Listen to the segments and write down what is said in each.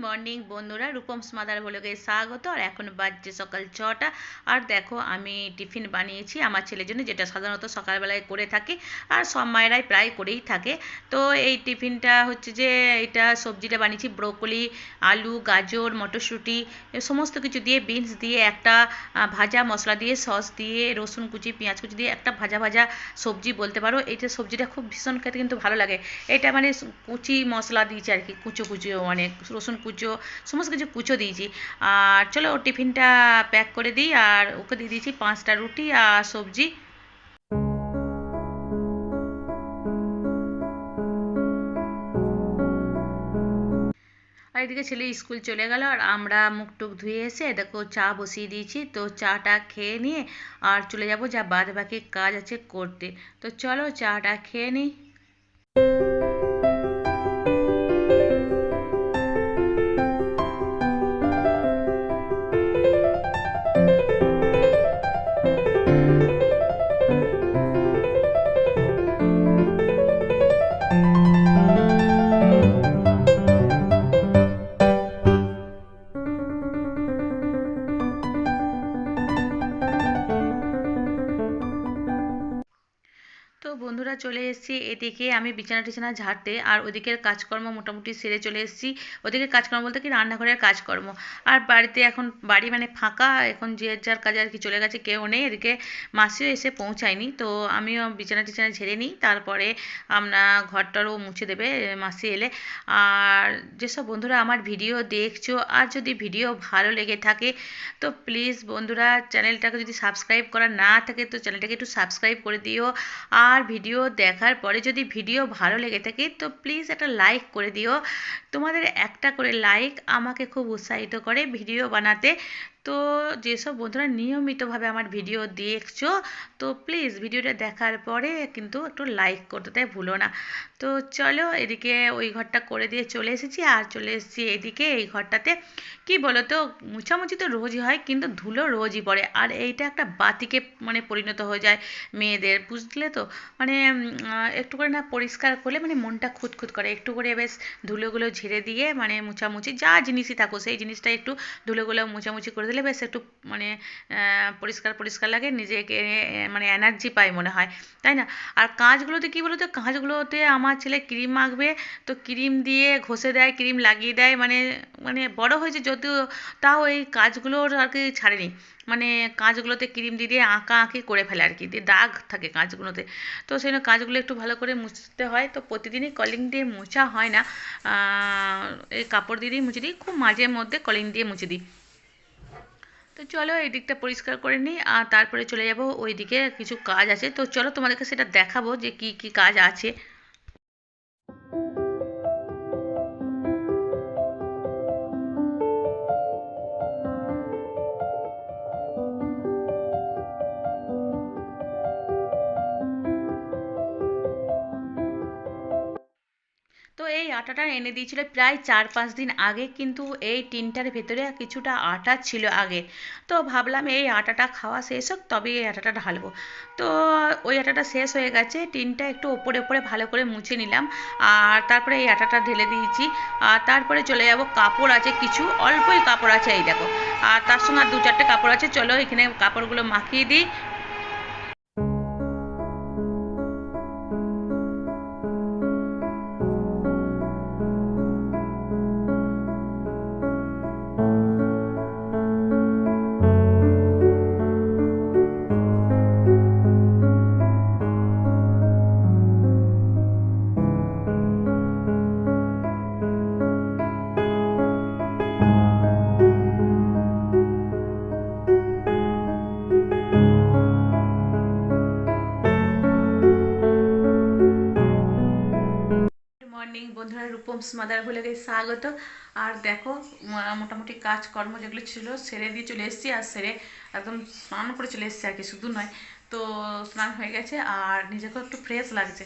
Morning বন্ধুরা, রূপমস mother ব্লগে স্বাগত। আর এখন বাজছে সকাল 6টা। আর দেখো আমি টিফিন বানিয়েছি আমার ছেলের জন্য, যেটা সাধারণত সকালবেলায় করে থাকে আর সব মায়েরাই প্রায় করেই থাকে। তো এই টিফিনটা হচ্ছে যে এটা সবজিটা বানিয়েছি ব্রোকলি, আলু, গাজর, মটরশুঁটি সমস্ত কিছু দিয়ে, বিনস দিয়ে একটা ভাজা মশলা দিয়ে, সস দিয়ে, রসুন কুচি, পেঁয়াজ কুচি দিয়ে একটা ভাজা ভাজা সবজি বলতে পারো। এইটা সবজিটা খুব ভীষণ খেতে কিন্তু ভালো লাগে। এটা মানে কুচি মশলা দিয়েছি আর কি, কুচো কুচো মানে রসুন কুচো, সমস্ত কিছু কুচো দিয়েছি। আর চলো ওর টিফিনটা প্যাক করে দিই। আর ওকে দিয়ে দিয়েছি 5টা রুটি আর সবজি। আর এদিকে ছেলে স্কুল চলে গেল, আর আমরা মুখ টুক ধুয়ে এসে দেখো চা বসিয়ে দিয়েছি। তো চাটা খেয়ে নিয়ে আর চলে যাব যা বাদ বাকি কাজ আছে করতে। তো চলো চাটা খেয়ে নিই। তো বন্ধুরা চলে এসেছি এদিকে আমি বিছানা টিছানা ঝাড়তে, আর ওদিকের কাজকর্ম মোটামুটি সেরে চলে এসেছি। ওদিকের কাজকর্ম বলতে কি রান্নাঘরের কাজকর্ম। আর বাড়িতে এখন বাড়ি মানে ফাঁকা, এখন যে যার কাজে আর কি চলে গেছে, কেউ নেই। এদিকে মাসিও এসে পৌঁছায়নি, তো আমিও বিছানা টিছানা ঝেড়ে নিই, তারপরে আমরা ঘরটারও মুছে দেবে মাসি এলে। আর যেসব বন্ধুরা আমার ভিডিও দেখছো, আর যদি ভিডিও ভালো লেগে থাকে তো প্লিজ বন্ধুরা, চ্যানেলটাকে যদি সাবস্ক্রাইব করা না থাকে তো চ্যানেলটাকে একটু সাবস্ক্রাইব করে দিও। আর ভিডিও দেখার পরে যদি ভিডিও ভালো লেগে থাকে তো প্লিজ একটা লাইক করে দিও। তোমাদের একটা করে লাইক আমাকে খুব উৎসাহিত করে ভিডিও বানাতে। তো যেসব বন্ধুরা নিয়মিতভাবে আমার ভিডিও দেখছো, তো প্লিজ ভিডিওটা দেখার পরে কিন্তু একটু লাইক করতে, তাই ভুলো না। তো চলো এদিকে ওই ঘরটা করে দিয়ে চলে এসেছি, আর চলে এসেছি এদিকে এই ঘরটাতে। কি বলো তো, মুছামুছি তো রোজই হয় কিন্তু ধুলো রোজই পড়ে, আর এইটা একটা বাতিকে মানে পরিণত হয়ে যায় মেয়েদের, বুঝলে তো। মানে একটু করে না পরিষ্কার করলে মানে মনটা খুঁতখুত করে, একটু করে বেশ ধুলোগুলো ঝেড়ে দিয়ে মানে মুছামুছি যা জিনিসই থাকো সেই জিনিসটা একটু ধুলোগুলো মুছামুছি করে দিলে বেশ একটু মানে পরিষ্কার পরিষ্কার লাগে, নিজেকে মানে এনার্জি পায় মনে হয়, তাই না? আর কাঁচগুলোতে কী বলো তো, কাঁচগুলোতে আমার ছেলে ক্রিম মাখবে, তো ক্রিম দিয়ে ঘষে দেয়, ক্রিম লাগিয়ে দেয়, মানে মানে বড় হয়েছে যদিও, তাও এই কাজগুলোর আর কি ছাড়েনি। মানে কাঁচগুলোতে ক্রিম দিয়ে দিয়ে আঁকা আঁকি করে ফেলে আর কি, দিয়ে দাগ থাকে কাঁচগুলোতে। তো সেই জন্য কাঁচগুলো একটু ভালো করে মুছতে হয়, তো প্রতিদিনই কলিং দিয়ে মোছা হয় না। এই কাপড় দিয়ে দিয়ে মুছে দিই, খুব মাঝে মধ্যে কলিং দিয়ে মুছে দিই। তো চলো এই দিকটা পরিষ্কার করে নিই, আর তারপরে চলে যাব ওই দিকে কিছু কাজ আছে। তো চলো তোমাদেরকে সেটা দেখাবো যে কি কি কাজ আছে। তো এই আটাটা এনে দিয়েছিল প্রায় 4-5 দিন আগে, কিন্তু এই টিনটার ভেতরে কিছুটা আটা ছিল আগে। তো ভাবলাম এই আটাটা খাওয়া শেষ হোক তবে এই আটাটা ঢালবো। তো ওই আটাটা শেষ হয়ে গেছে, টিনটা একটু ওপরে ওপরে ভালো করে মুছে নিলাম, আর তারপরে এই আটাটা ঢেলে দিয়েছি। আর তারপরে চলে যাব, কাপড় আছে কিছু, অল্পই কাপড় আছে এই দেখো, আর তার সঙ্গে আর 2-4টে কাপড় আছে, চলো এখানে কাপড়গুলো মাখিয়ে দিই। মর্নিং বন্ধুরা, রূপমস মাদার ভুলে স্বাগত। আর দেখো মোটামুটি কাজকর্ম যেগুলো ছিল সেরে দিয়ে চলে এসেছি, আর সেরে একদম স্নান করে চলে এসেছি আর কি, শুধু নয়। তো স্নান হয়ে গেছে আর নিজেকেও একটু ফ্রেশ লাগছে,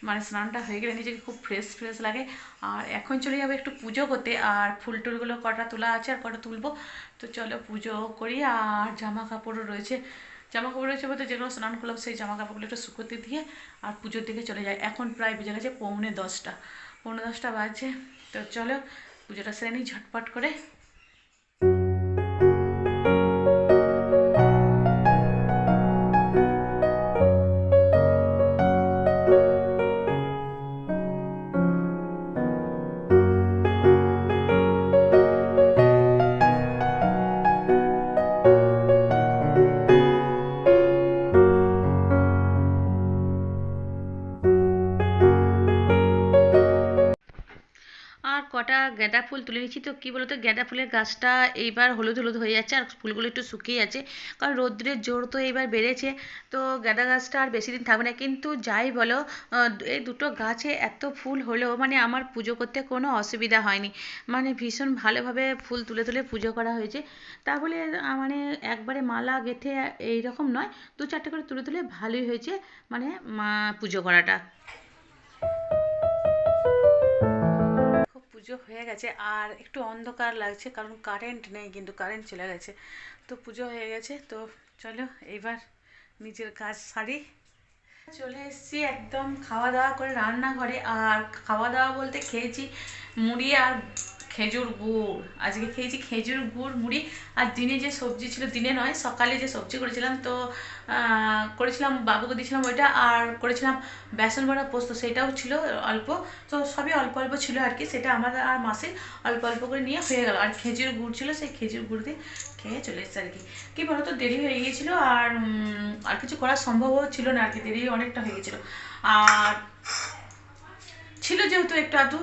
মানে স্নানটা হয়ে গেলে নিজেকে খুব ফ্রেশ ফ্রেশ লাগে। আর এখন চলে যাবো একটু পুজো করতে, আর ফুল টুলগুলো কটা তোলা আছে আর কটা তুলবো। তো চলো পুজো করি। আর জামা কাপড়ও রয়েছে, জামা কাপড় রয়েছে বলতে যেগুলো স্নান করলাম সেই জামা কাপড়গুলো একটু শুকোতে দিয়ে আর পুজোর দিকে চলে যায়। এখন প্রায় বেজে গেছে 9:45, 9:45 বাজে। তো চলো পুজোটা সেরে নিই ঝটপট করে। আর কটা গাঁদা ফুল তুলে নিচ্ছি। তো কী বলতো, গাঁদা ফুলের গাছটা এইবার হলুদ হলুদ হয়ে যাচ্ছে আর ফুলগুলো একটু শুকিয়ে যাচ্ছে, কারণ রৌদ্রের জোর তো এইবার বেড়েছে। তো গাঁদা গাছটা আর বেশি দিন থাকবে না, কিন্তু যাই বলো এই দুটো গাছে এত ফুল হলেও মানে আমার পুজো করতে কোনো অসুবিধা হয়নি। মানে ভীষণ ভালোভাবে ফুল তুলে তুলে পুজো করা হয়েছে। তা বলে মানে একবারে মালা গেঁথে এইরকম নয়, দু চারটে করে তুলে তুলে ভালোই হয়েছে মানে মা পুজো করাটা। খুব পুজো হয়ে গেছে আর একটু অন্ধকার লাগছে, কারণ কারেন্ট নেই, কিন্তু কারেন্ট চলে গেছে। তো পুজো হয়ে গেছে, তো চলো এইবার নিজের কাজ সারি। চলে এসেছি একদম খাওয়া দাওয়া করে রান্নাঘরে। আর খাওয়া দাওয়া বলতে খেয়েছি মুড়ি আর খেজুর গুড়। আজকে খেয়েছি খেজুর গুড় মুড়ি। আর দিনে যে সবজি ছিল, দিনে নয় সকালে যে সবজি করেছিলাম, তো করেছিলাম বাবুকে দিয়েছিলাম ওইটা, আর করেছিলাম বেসন বড়া পোস্ত, সেটাও ছিল অল্প। তো সবই অল্প অল্প ছিল আর কি, সেটা আমার আর মাসির অল্প অল্প করে নিয়ে হয়ে গেল। আর খেজুর গুড় ছিল, সেই খেজুর গুড় দিয়ে খেয়ে চলে এসেছে আর কি। কী বলতো, দেরি হয়ে গিয়েছিলো আর আর কিছু করা সম্ভবও ছিল না আর কি, দেরি অনেকটা হয়ে গেছিলো। আর ছিল যেহেতু একটু আধটু,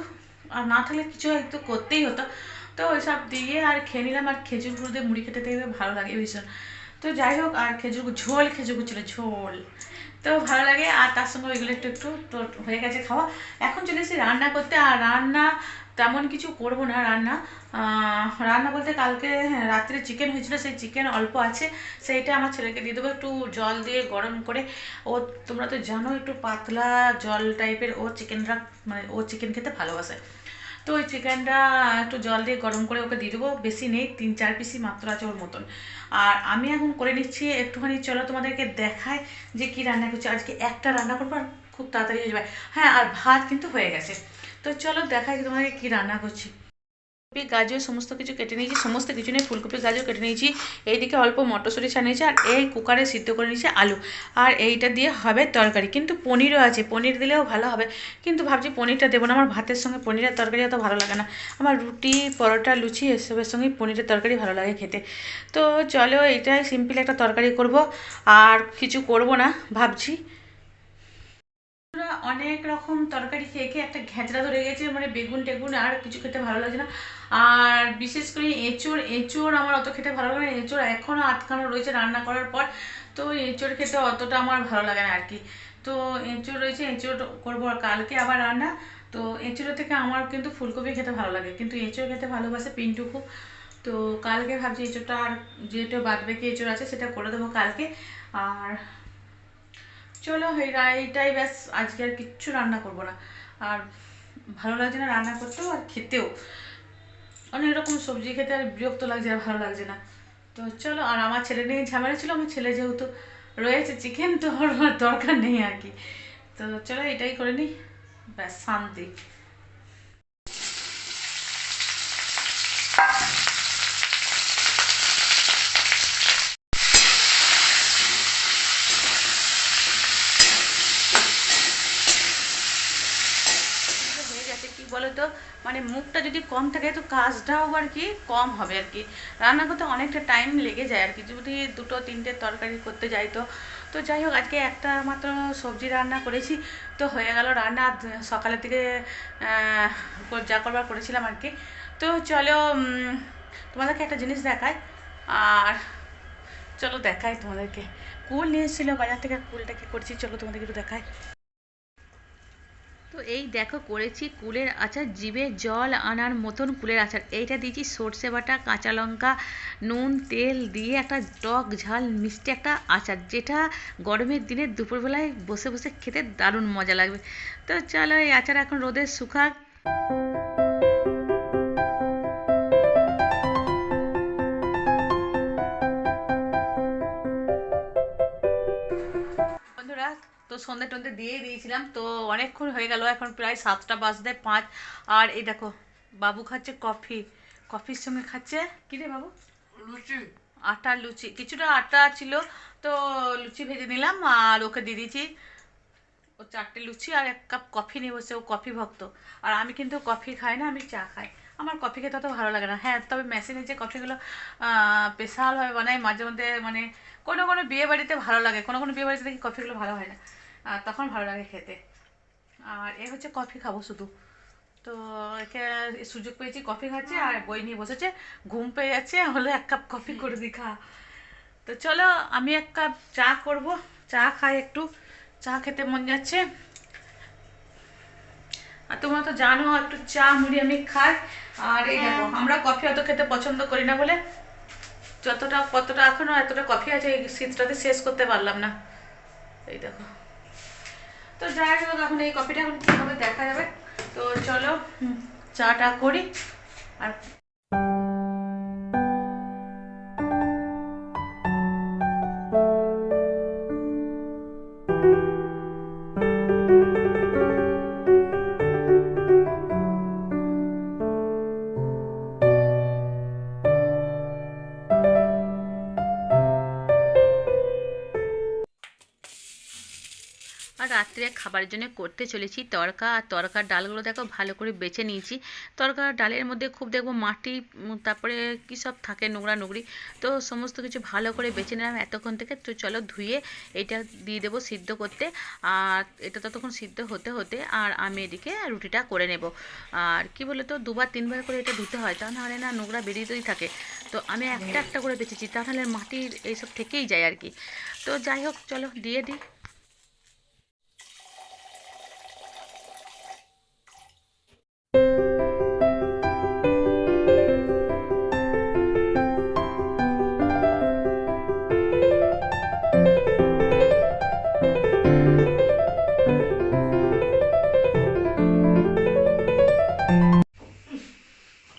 আর না থাকলে কিছু একটু করতেই হতো। তো ওইসব দিয়ে আর খেয়ে নিলাম। আর খেজুর গুঁড়ো দিয়ে মুড়ি খেতে দেখবে ভালো লাগে ভীষণ। তো যাই হোক, আর খেজুর ঝোল, খেজুর গুড় ছিল ঝোল, তো ভালো লাগে। আর তার সঙ্গে ওইগুলো একটু একটু তো হয়ে গেছে খাওয়া। এখন চলে এসেছি রান্না করতে। আর রান্না তেমন কিছু করব না। রান্না বলতে কালকে রাত্রে চিকেন হয়েছিল, সেই চিকেন অল্প আছে, সেইটা আমার ছেলেকে দিয়ে দেবো একটু জল দিয়ে গরম করে। ও তোমরা তো জানো একটু পাতলা জল টাইপের ও চিকেনটা, মানে ও চিকেন খেতে ভালোবাসে। তো ওই চিকেনটা একটু জল দিয়ে গরম করে ওকে দিয়ে দেবো, বেশি নেই, 3-4 পিসই মাত্র আছে ওর মতন। আর আমি এখন করে নিচ্ছি একটুখানি, চলো তোমাদেরকে দেখায় যে কি রান্না করছি। আজকে একটা রান্না করবো আর খুব তাড়াতাড়ি হয়ে যাবে। হ্যাঁ, আর ভাত কিন্তু হয়ে গেছে। তো চলো দেখাই তোমাদেরকে কি রান্না করছি। ফুলকপি গাজর সমস্ত কিছু কেটে নিয়েছি, সমস্ত কিছু নিয়ে ফুলকপি গাজর কেটে নিয়েছি। এইদিকে অল্প মটরশুঁটি ছানিয়েছি, আর এই কুকারে সিদ্ধ করে নিয়েছি আলু। আর এইটা দিয়ে হবে তরকারি, কিন্তু পনিরও আছে, পনির দিলেও ভালো হবে। কিন্তু ভাবছি পনিরটা দেবো না, আমার ভাতের সঙ্গে পনিরের তরকারি অত ভালো লাগে না। আমার রুটি পরোটা লুচি এসবের সঙ্গেই পনিরের তরকারি ভালো লাগে খেতে। তো চলো এইটাই সিম্পল একটা তরকারি করব, আর কিছু করব না ভাবছি। অনেক রকম তরকারি খেয়ে খেয়ে একটা ঘ্যাঁচড়া ধরে গেছে, মানে বেগুন টেগুন আর কিছু খেতে ভালো লাগছে না। আর বিশেষ করে এঁচোড়, এঁচোড় আমার অত খেতে ভালো লাগে না। এঁচোড় এখনও আটকানো রয়েছে রান্না করার পর, তো এঁচোড় খেতে অতটা আমার ভালো লাগে না আর কি। তো এঁচোড় রয়েছে, এঁচোড় করবো কালকে আবার রান্না। তো এঁচোড় থেকে আমার কিন্তু ফুলকপি খেতে ভালো লাগে, কিন্তু এঁচোড় খেতে ভালোবাসে পিন্টু খুব। তো কালকে ভাবছি এঁচোড়টা, আর যেটা বাদ বাকি এঁচোড় আছে সেটা করে দেবো কালকে। আর চলো এইটাই ব্যাস, আজকে আর কিচ্ছু রান্না করবো না। আর ভালো লাগছে না রান্না করতেও আর খেতেও, অনেক রকম সবজি খেতে আর বিরক্ত লাগছে, আর ভালো লাগছে না। তো চলো, আর আমার ছেলে নিয়ে ঝামেলা ছিল, আমার ছেলে যেহেতু রয়েছে চিকেন, তো ওর দরকার নেই আর কি। তো চলো এটাই করে নিই, ব্যাস শান্তি। হয়ে গেছে কি বলো তো, মানে মুখটা যদি কম থাকে তো কাজটাও আর কি কম হবে আর কি। রান্না করতে অনেকটা টাইম লেগে যায় আর কি, যদি দুটো তিনটে তরকারি করতে যাই তো। তো যাই হোক, আজকে একটা মাত্র সবজি রান্না করেছি, তো হয়ে গেল রান্না। সকালের দিকে যা করবার করেছিলাম আর কি। তো চলো তোমাদেরকে একটা জিনিস দেখায়। আর চলো দেখাই তোমাদেরকে, কুল নিয়ে এসেছিলো বাজার থেকে, কুলটা কি করছি চলো তোমাদেরকে একটু দেখায়। তো এই দেখো করেছি কুলের আচার, জিভে জল আনার মতন কুলের আচার। এইটা দিয়েছি সর্ষে বাটা, কাঁচা লঙ্কা, নুন, তেল দিয়ে একটা টক ঝাল মিষ্টি একটা আচার, যেটা গরমের দিনে দুপুরবেলায় বসে বসে খেতে দারুণ মজা লাগবে। তো চলো এই আচার এখন রোদে শুকাক। বন্ধুরা, তো সন্ধে টন্ধে দিয়ে দিয়েছিলাম, তো অনেকক্ষণ হয়ে গেল, এখন প্রায় 7টা বাজতে 5। আর এই দেখো বাবু খাচ্ছে কফি, কফির সঙ্গে খাচ্ছে কি রে বাবু? লুচি। আটার লুচি, কিছুটা আটা ছিল তো লুচি ভেজে নিলাম আর ওকে দিয়ে দিয়েছি ও 4টে লুচি আর 1 কাপ কফি নিয়ে বসে, ও কফি ভক্ত। আর আমি কিন্তু কফি খাই না, আমি চা খাই। আমার কফি খেতে অত ভালো লাগে না। হ্যাঁ, তবে মেশিনে যে কফিগুলো স্পেশালভাবে বানাই মাঝে মধ্যে, মানে কোনো কোনো বিয়ে বাড়িতে ভালো লাগে, কোনো কোনো বিয়ে বাড়িতে দেখি কফিগুলো ভালো হয় না, তখন ভালো লাগে খেতে। আর এ হচ্ছে কফি খাবো শুধু। তো একে সুযোগ পেয়েছি, কফি খাচ্ছে আর বই নিয়ে বসেছে, ঘুম পেয়ে যাচ্ছে, হলে 1 কাপ কফি করে দি খা। তো চলো আমি 1 কাপ চা করব, চা খাই একটু, চা খেতে মন যাচ্ছে। আর তোমরা তো জানো একটু চা মুড়ি আমি খাই। আর এই দেখো, আমরা কফি অত খেতে পছন্দ করি না বলে যতটা কতটা এখনো এতটা কফি আছে এই শীতটাতে শেষ করতে পারলাম না। এই দেখো, তো যাই হোক, এখন এই কফিটা এখন কী হবে দেখা যাবে। তো চলো চাটা করি। আর আর রাত্রে খাবারের জন্য করতে চলেছি তড়কা। আর তড়কার ডালগুলো দেখো ভালো করে বেছে নিয়েছি। তড়কার ডালের মধ্যে খুব দেখবো মাটি, তারপরে কী সব থাকে নোংরা নোংরি, তো সমস্ত কিছু ভালো করে বেছে নিলাম এতক্ষণ থেকে। তো চলো ধুয়ে এটা দিয়ে দেবো সিদ্ধ করতে। আর এটা ততক্ষণ সিদ্ধ হতে হতে আর আমি এদিকে রুটিটা করে নেব। আর কি বলে তো 2-3 বার করে এটা ধুতে হয়, তা নাহলে না নোংরা বেরিয়েতেই থাকে। তো আমি একটা একটা করে বেছেছি, তাহলে মাটির এইসব থেকেই যায় আর কি। তো যাই হোক, চলো দিয়ে দিই।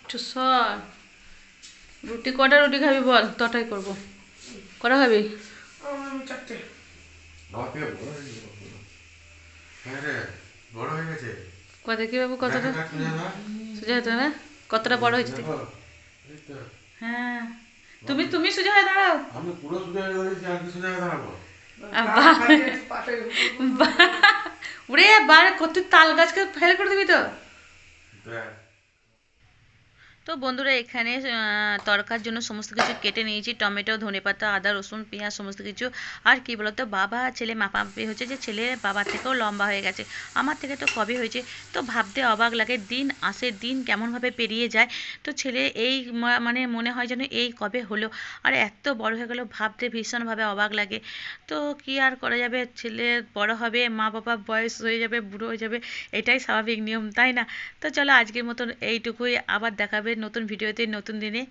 একটু সর, রুটি কটা রুটি খাবি বল, তটাই করবো। কটা খাবি? 4টে। বাবা থেকে বড় হয়ে গেছে। হ্যাঁ রে, বড় হয়ে গেছে। কত কি বাবু, কতটা দেখা সোজা ধর। সোজা হতো না? কতটা বড় হয়েছে তুই? দেখো, এই তো। হ্যাঁ, তুমি তুমি সোজা হয়ে দাঁড়াও। আমি পুরো সোজা হয়ে দাঁড়িয়েছি, আর কি সোজা হয়ে দাঁড়াবো? উড়ে বার কত তাল গাছকে ফেল করে দিবি তো। দেখ। তো বন্ধুরা এখানে তড়কার জন্য সমস্ত কিছু কেটে নিয়েছি, টমেটো, ধনেপাতা, আদা, রসুন, পেঁয়াজ সমস্ত কিছু। আর কি বলতো, বাবা ছেলে মাপামাপি হচ্ছে, যে ছেলে বাবার থেকেও লম্বা হয়ে গেছে, আমার থেকে তো কবে হয়েছে। তো ভাবতে অবাক লাগে, দিন আসে দিন কেমনভাবে পেরিয়ে যায়। তো ছেলে এই মানে মনে হয় যেন এই কবে হলো, আর এত বড় হয়ে গেল, ভাবতে ভীষণভাবে অবাক লাগে। তো কি আর করা যাবে, ছেলে বড় হবে, মা বাবা বয়স হয়ে যাবে, বুড়ো হয়ে যাবে, এটাই স্বাভাবিক নিয়ম, তাই না? তো চলো আজকের মতন এইটুকুই, আবার দেখাবে নতুন ভিডিওতে নতুন দিনে।